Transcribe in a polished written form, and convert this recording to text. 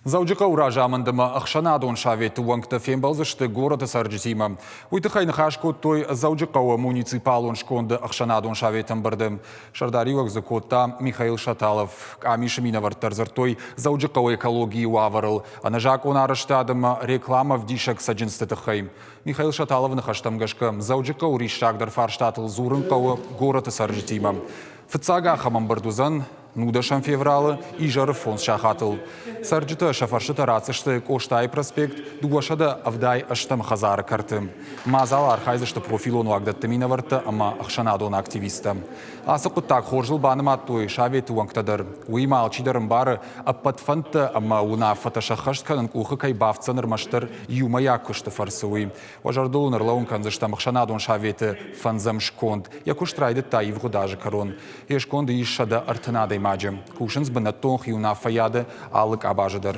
Зауджилка уража амандыма ақшанадон шаветі уаңқта фембалзышты города сарджитима. Уйтықайны хашко той зауджилкауа муниципалон шконды ақшанадон шаветім бірді. Шардариуақ закотта Михаил Шаталов, Амиша Минавартар той зауджилкауа экологии уаварыл. Анажак он араштадыма реклама в дишек саджинсты тахай. Михаил Шаталов нахаштамгашка зауджилкау ришшагдар фарштатыл зурынкауа города сарджитима. Фыцага хамам бардузан Нудашам февралы и жары фон шахатыл. Сарджита шафаршыта рацышты Коштай проспект, дугашада авдай аштам хазары карты. Мазал архайзышты профилону агдаттымина варты, ама ақшанадон активиста. Асықы так хоржыл баным аттой шаветі уаңқтадар. Уйма алчидарым бары аппатфанты, ама уна фаташахаштканын кухы кайбавца нырмаштыр юмая күшті фарсуй. Важардол нырлаун канзыштам ақшанадон шаветі фанзам шконд. Якуштрайды таив гудажы карон. Ешконды ишшада артынадай Маджем. Кушинс бенатон хиуна фаяды алык абажыдар.